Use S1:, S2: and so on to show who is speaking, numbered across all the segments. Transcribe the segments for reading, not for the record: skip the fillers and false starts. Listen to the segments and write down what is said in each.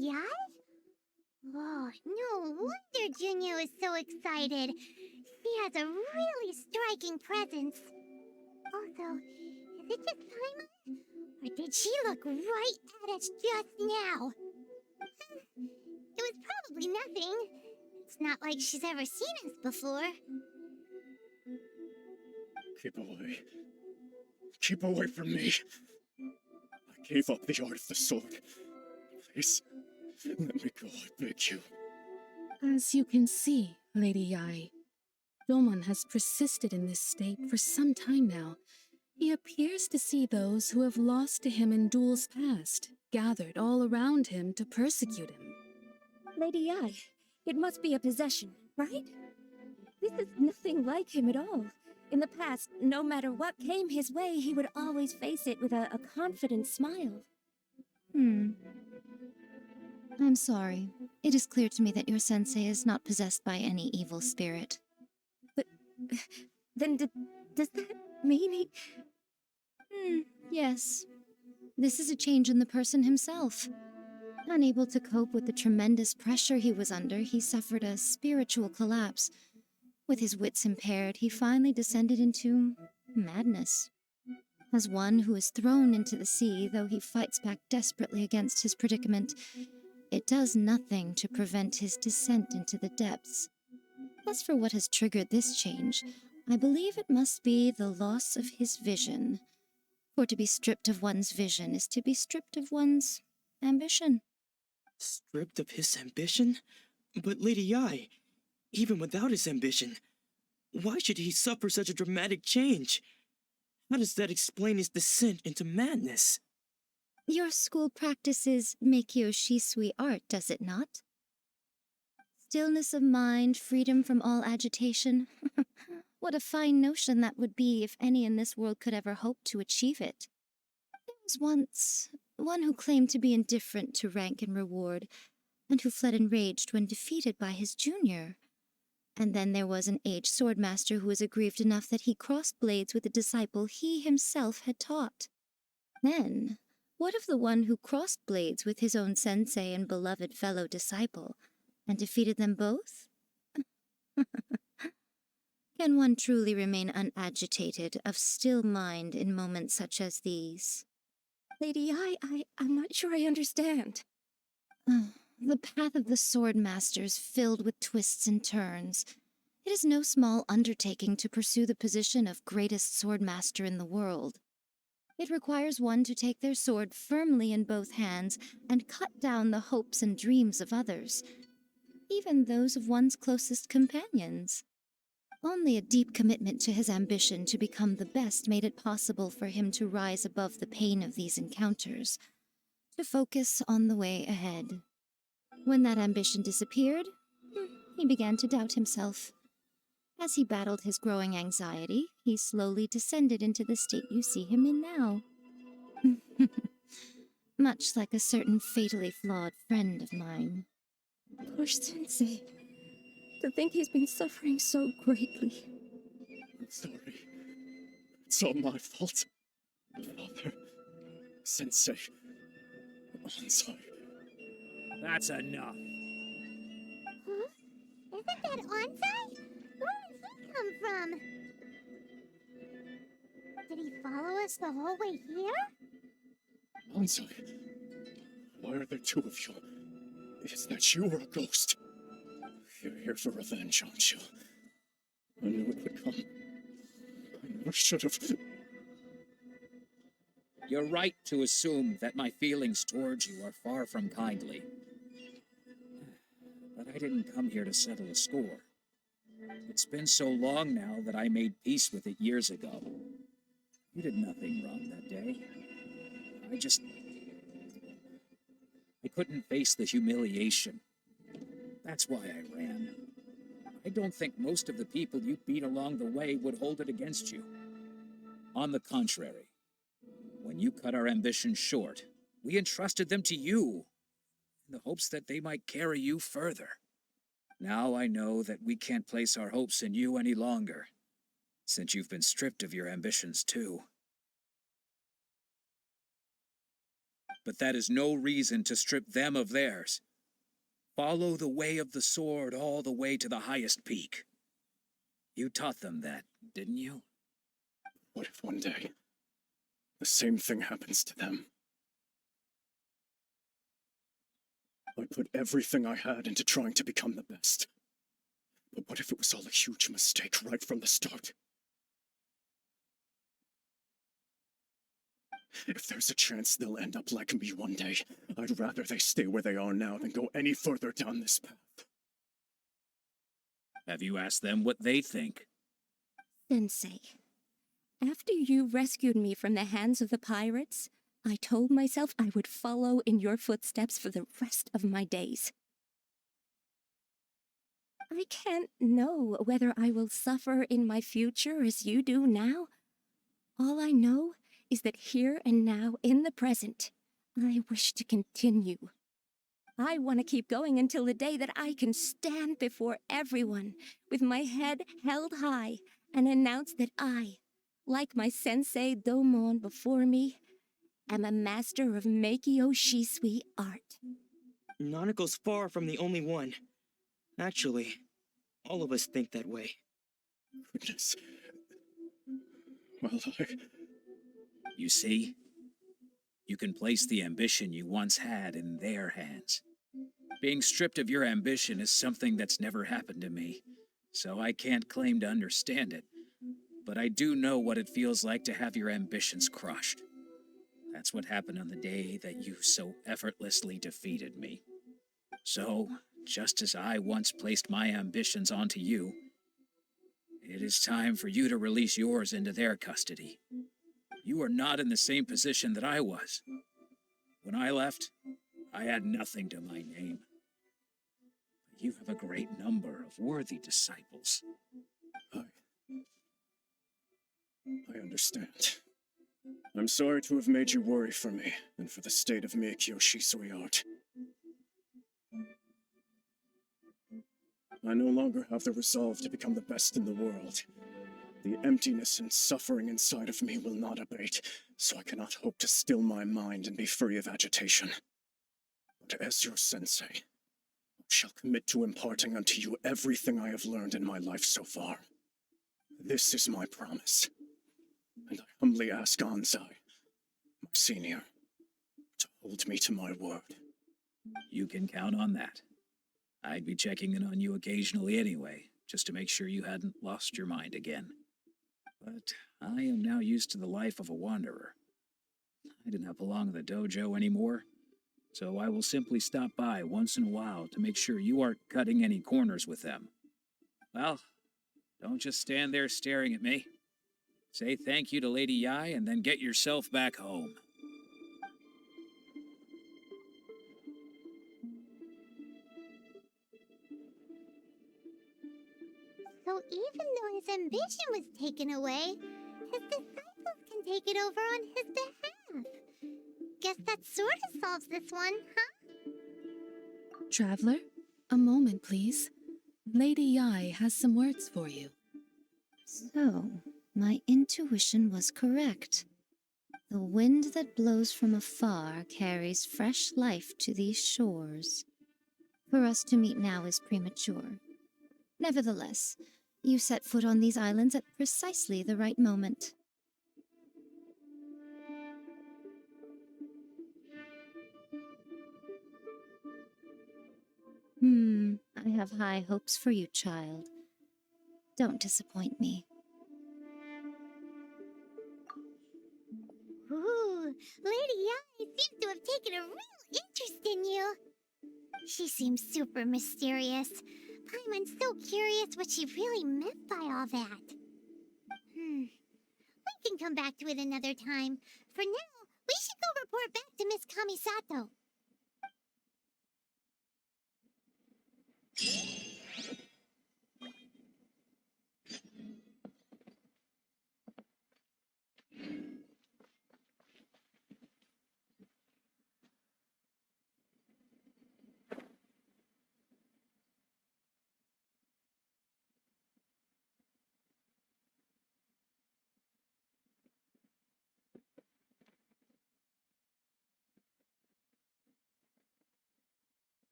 S1: Yai? Oh, no wonder Junyo is so excited. She has a really striking presence. Also, is it just Paimon? Or did she look right at us just now? It was probably nothing. It's not like she's ever seen us before.
S2: Keep away. Keep away from me. I gave up the art of the sword. Please, let me go, I beg you.
S3: As you can see, Lady Yai, Domon has persisted in this state for some time now. He appears to see those who have lost to him in duels past, gathered all around him to persecute him.
S4: Lady Yai, it must be a possession, right? This is nothing like him at all. In the past, no matter what came his way, he would always face it with a confident smile.
S5: I'm sorry. It is clear to me that your sensei is not possessed by any evil spirit.
S4: But then does that mean he...
S5: Yes. This is a change in the person himself. Unable to cope with the tremendous pressure he was under, he suffered a spiritual collapse. With his wits impaired, he finally descended into madness. As one who is thrown into the sea, though he fights back desperately against his predicament, it does nothing to prevent his descent into the depths. As for what has triggered this change, I believe it must be the loss of his vision. For to be stripped of one's vision is to be stripped of one's ambition.
S6: Stripped of his ambition? But Lady Yai, even without his ambition, why should he suffer such a dramatic change? How does that explain his descent into madness?
S5: Your school practices Meikyo Shisui art, does it not? Stillness of mind, freedom from all agitation. What a fine notion that would be if any in this world could ever hope to achieve it. There was once one who claimed to be indifferent to rank and reward, and who fled enraged when defeated by his junior. And then there was an aged swordmaster who was aggrieved enough that he crossed blades with a disciple he himself had taught. Then, what of the one who crossed blades with his own sensei and beloved fellow disciple, and defeated them both? Can one truly remain unagitated, of still mind in moments such as these?
S4: Lady Yai, I'm not sure I understand.
S5: The path of the swordmaster is filled with twists and turns. It is no small undertaking to pursue the position of greatest swordmaster in the world. It requires one to take their sword firmly in both hands and cut down the hopes and dreams of others, even those of one's closest companions. Only a deep commitment to his ambition to become the best made it possible for him to rise above the pain of these encounters, to focus on the way ahead. When that ambition disappeared, he began to doubt himself. As he battled his growing anxiety, he slowly descended into the state you see him in now. Much like a certain fatally flawed friend of mine.
S4: Poor sensei. To think he's been suffering so greatly.
S2: I'm sorry. It's all my fault. Father, Sensei, Ansai.
S7: That's enough.
S1: Huh? Isn't that Ansai? Where did he come from? Did he follow us the whole way here?
S2: Ansai, why are there two of you? Is that you or a ghost? You're here for revenge, aren't you? I knew it would come. I never should have.
S7: You're right to assume that my feelings towards you are far from kindly. But I didn't come here to settle a score. It's been so long now that I made peace with it years ago. You did nothing wrong that day. I couldn't face the humiliation. That's why I ran. I don't think most of the people you beat along the way would hold it against you. On the contrary, when you cut our ambitions short, we entrusted them to you, in the hopes that they might carry you further. Now I know that we can't place our hopes in you any longer, since you've been stripped of your ambitions too. but that is no reason to strip them of theirs. Follow the way of the sword all the way to the highest peak. You taught them that, didn't you?
S2: What if one day the same thing happens to them? I put everything I had into trying to become the best. But what if it was all a huge mistake right from the start? If there's a chance they'll end up like me one day, I'd rather they stay where they are now than go any further down this path.
S7: Have you asked them what they think?
S4: Sensei, after you rescued me from the hands of the pirates, I told myself I would follow in your footsteps for the rest of my days. I can't know whether I will suffer in my future as you do now. All I know is that here and now, in the present, I wish to continue. I want to keep going until the day that I can stand before everyone with my head held high and announce that I, like my sensei Domon before me, am a master of Meikyo Shisui art.
S6: Nanako's far from the only one. Actually, all of us think that way.
S2: Goodness. Well,
S7: You see? You can place the ambition you once had in their hands. Being stripped of your ambition is something that's never happened to me, so I can't claim to understand it. But I do know what it feels like to have your ambitions crushed. That's what happened on the day that you so effortlessly defeated me. So, just as I once placed my ambitions onto you, it is time for you to release yours into their custody. You are not in the same position that I was. When I left, I had nothing to my name. But you have a great number of worthy disciples.
S2: I understand. I'm sorry to have made you worry for me and for the state of Meikyo Shisui art. I no longer have the resolve to become the best in the world. The emptiness and suffering inside of me will not abate, so I cannot hope to still my mind and be free of agitation. But as your sensei, I shall commit to imparting unto you everything I have learned in my life so far. This is my promise, and I humbly ask Anzai, my senior, to hold me to my word.
S7: You can count on that. I'd be checking in on you occasionally anyway, just to make sure you hadn't lost your mind again. But I am now used to the life of a wanderer. I do not belong in the dojo anymore, so I will simply stop by once in a while to make sure you aren't cutting any corners with them. Well, don't just stand there staring at me. Say thank you to Lady Yai and then get yourself back home.
S1: So even though his ambition was taken away, his disciples can take it over on his behalf. Guess that sort of solves this one, huh?
S3: Traveler, a moment, please. Lady Yai has some words for you.
S5: So, my intuition was correct. The wind that blows from afar carries fresh life to these shores. For us to meet now is premature. Nevertheless, you set foot on these islands at precisely the right moment. I have high hopes for you, child. Don't disappoint me.
S1: Ooh, Lady Yai seems to have taken a real interest in you. She seems super mysterious. I'm so curious what she really meant by all that. We can come back to it another time. For now, we should go report back to Miss Kamisato.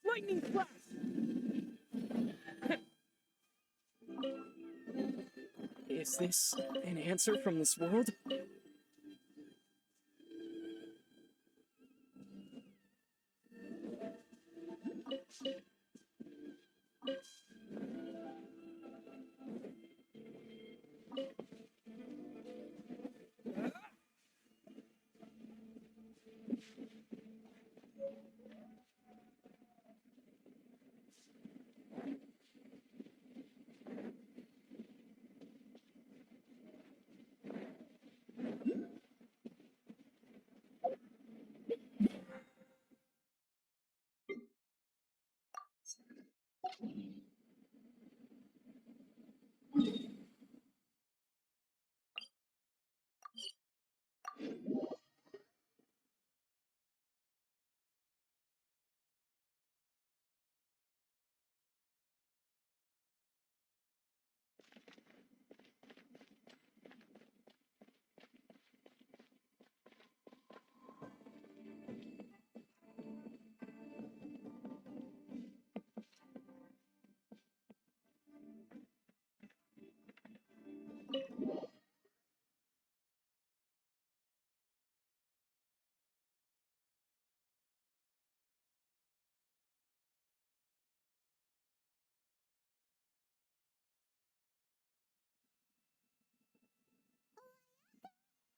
S6: Lightning flash!
S8: Is this an answer from this world?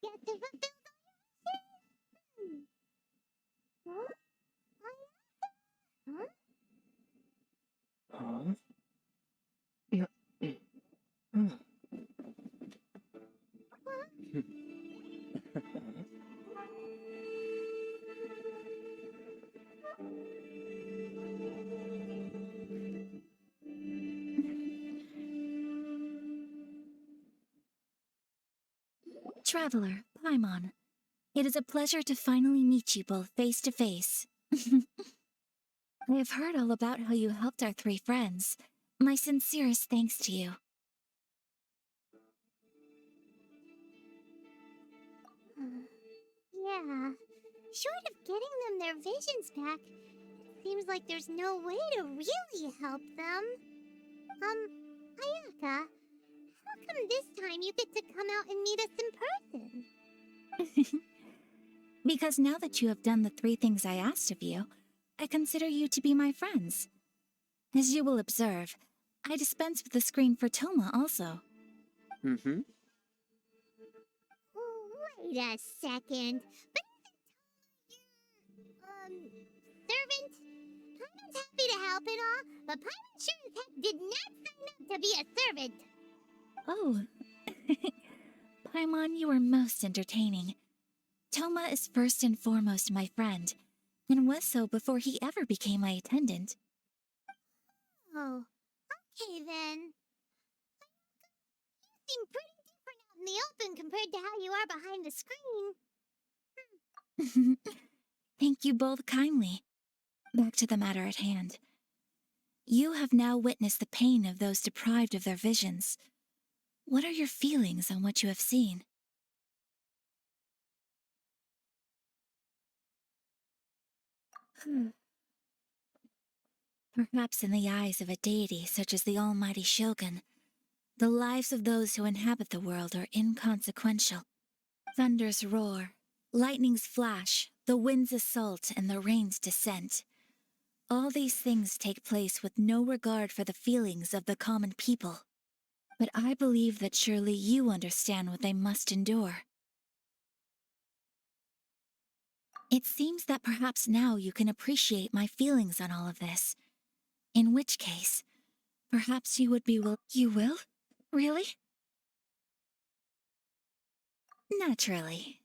S1: Get to fulfill the Huh? Huh?
S8: Huh? Huh?
S4: Traveler, Paimon, it is a pleasure to finally meet you both face to face. I have heard all about how you helped our three friends. My sincerest thanks to you.
S1: Yeah. Short of getting them their visions back, it seems like there's no way to really help them. Ayaka, how come this time you get to come out and meet us in person?
S4: Because now that you have done the three things I asked of you, I consider you to be my friends. As you will observe, I dispense with the screen for Toma also.
S8: Mm-hmm.
S1: Wait a second. But servant? Paimon's happy to help and all, but Paimon sure as heck did not sign up to be a servant.
S4: Oh. Paimon, you are most entertaining. Toma is first and foremost my friend, and was so before he ever became my attendant.
S1: Oh, okay then. You seem pretty different out in the open compared to how you are behind the screen.
S4: Thank you both kindly. Back to the matter at hand. You have now witnessed the pain of those deprived of their visions. What are your feelings on what you have seen? Perhaps in the eyes of a deity such as the almighty Shogun, the lives of those who inhabit the world are inconsequential. Thunders roar, lightnings flash, the winds assault, and the rains descent. All these things take place with no regard for the feelings of the common people. But I believe that surely you understand what they must endure. It seems that perhaps now you can appreciate my feelings on all of this. In which case, perhaps you would be You will? Really? Naturally.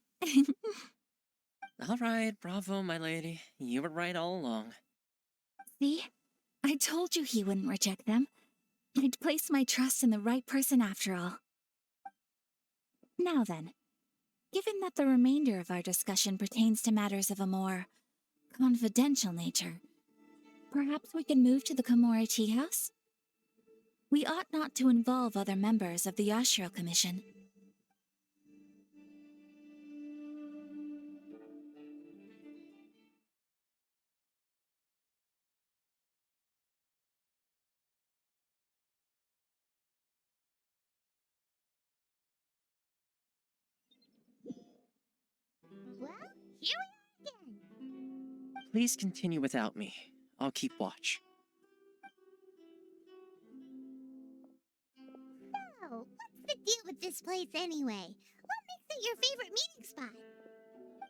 S8: All right, bravo, my lady. You were right all along.
S9: See? I told you he wouldn't reject them. I'd placed my trust in the right person after all. Now then, given that the remainder of our discussion pertains to matters of a more confidential nature, perhaps we can move to the Komori Tea House? We ought not to involve other members of the Yashiro Commission.
S1: Well, here we are again.
S8: Please continue without me. I'll keep watch.
S1: So, what's the deal with this place anyway? What makes it your favorite meeting spot?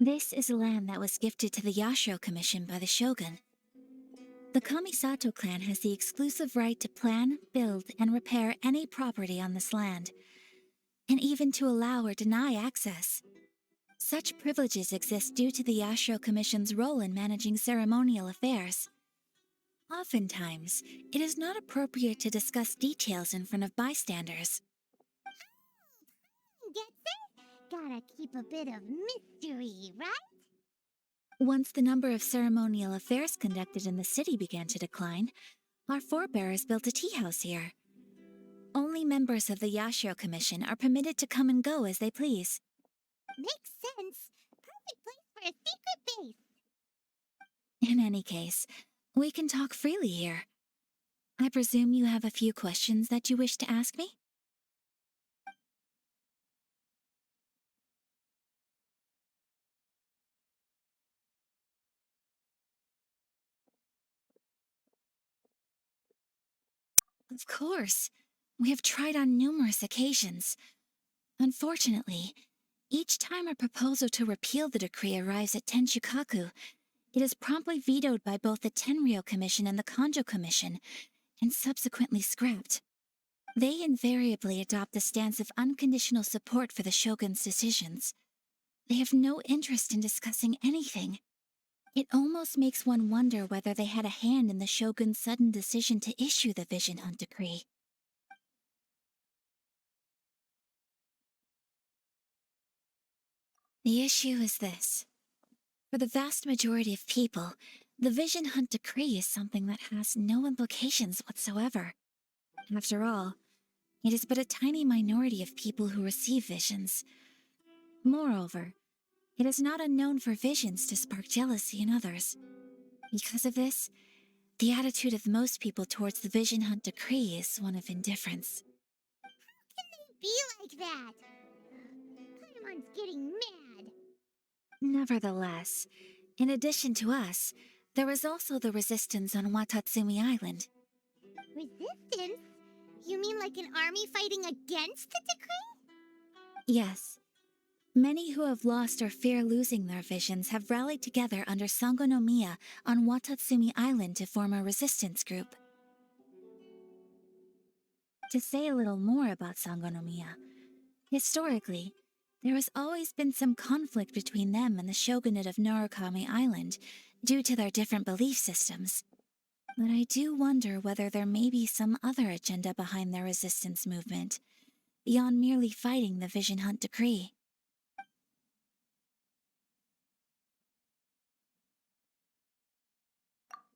S9: This is land that was gifted to the Yashiro Commission by the Shogun. The Kamisato clan has the exclusive right to plan, build, and repair any property on this land, and even to allow or deny access. Such privileges exist due to the Yashiro Commission's role in managing ceremonial affairs. Oftentimes, it is not appropriate to discuss details in front of bystanders.
S1: Gets it? Gotta keep a bit of mystery, right?
S9: Once the number of ceremonial affairs conducted in the city began to decline, our forebears built a tea house here. Only members of the Yashiro Commission are permitted to come and go as they please.
S1: Makes sense. Perfect place for a secret base.
S9: In any case, we can talk freely here. I presume you have a few questions that you wish to ask me? Of course. We have tried on numerous occasions. Unfortunately, each time a proposal to repeal the decree arrives at Tenshukaku, it is promptly vetoed by both the Tenryo Commission and the Kanjo Commission, and subsequently scrapped. They invariably adopt a stance of unconditional support for the Shogun's decisions. They have no interest in discussing anything. It almost makes one wonder whether they had a hand in the Shogun's sudden decision to issue the Vision Hunt decree. The issue is this. For the vast majority of people, the Vision Hunt decree is something that has no implications whatsoever. After all, it is but a tiny minority of people who receive visions. Moreover, it is not unknown for visions to spark jealousy in others. Because of this, the attitude of most people towards the Vision Hunt decree is one of indifference.
S1: Be like that. Paimon's getting mad.
S9: Nevertheless, in addition to us, there is also the resistance on Watatsumi Island.
S1: Resistance? You mean like an army fighting against the decree?
S9: Yes. Many who have lost or fear losing their visions have rallied together under Sango no Miya on Watatsumi Island to form a resistance group. To say a little more about Sango no Miya, historically, there has always been some conflict between them and the shogunate of Narukami Island due to their different belief systems. But I do wonder whether there may be some other agenda behind their resistance movement, beyond merely fighting the Vision Hunt decree.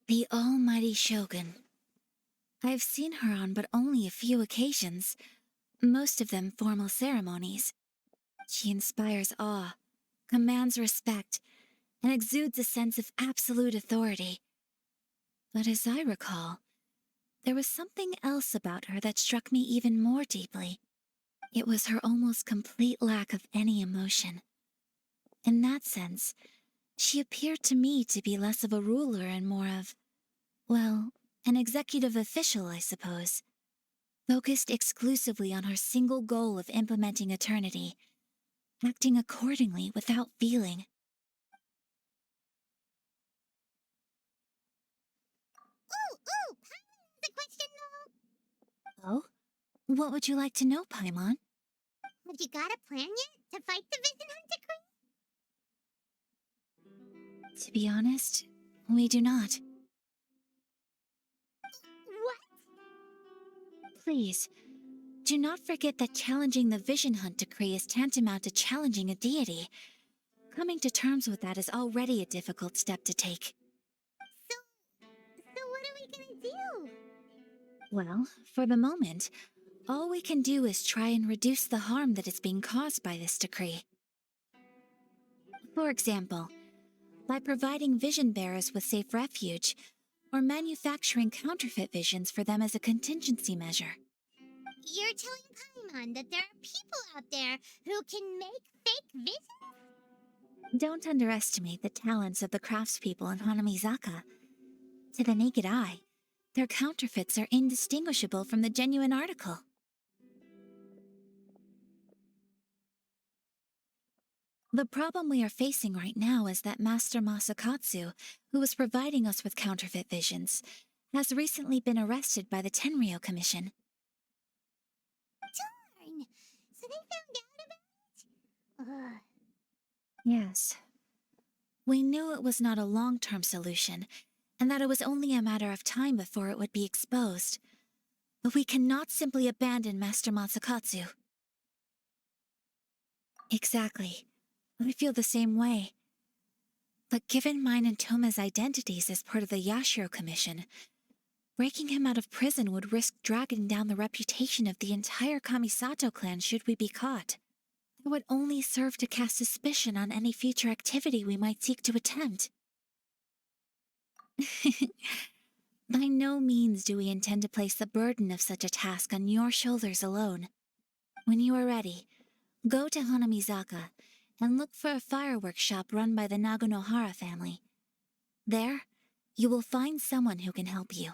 S9: The almighty Shogun. I've seen her on but only a few occasions, most of them formal ceremonies. She inspires awe, commands respect, and exudes a sense of absolute authority. But as I recall, there was something else about her that struck me even more deeply. It was her almost complete lack of any emotion. In that sense, she appeared to me to be less of a ruler and more of, well, an executive official, I suppose, focused exclusively on her single goal of implementing eternity, acting accordingly without feeling.
S1: Ooh, the question though.
S9: Oh? What would you like to know, Paimon?
S1: Have you got a plan yet to fight the Vision Hunt decree?
S9: To be honest, we do not.
S1: What?
S9: Please, do not forget that challenging the Vision Hunt decree is tantamount to challenging a deity. Coming to terms with that is already a difficult step to take.
S1: So what are we gonna do?
S9: Well, for the moment, all we can do is try and reduce the harm that is being caused by this decree. For example, by providing vision bearers with safe refuge, or manufacturing counterfeit visions for them as a contingency measure.
S1: You're telling Paimon that there are people out there who can make fake visions?
S9: Don't underestimate the talents of the craftspeople in Hanamizaka. To the naked eye, their counterfeits are indistinguishable from the genuine article. The problem we are facing right now is that Master Masakatsu, who was providing us with counterfeit visions, has recently been arrested by the Tenryo Commission.
S1: Darn! So they found out about it? Ugh.
S9: Yes. We knew it was not a long-term solution, and that it was only a matter of time before it would be exposed. But we cannot simply abandon Master Masakatsu. Exactly. I feel the same way. But given mine and Toma's identities as part of the Yashiro Commission, breaking him out of prison would risk dragging down the reputation of the entire Kamisato clan should we be caught. It would only serve to cast suspicion on any future activity we might seek to attempt. By no means do we intend to place the burden of such a task on your shoulders alone. When you are ready, go to Hanamizaka and look for a fireworks shop run by the Nagonohara family. There, you will find someone who can help you.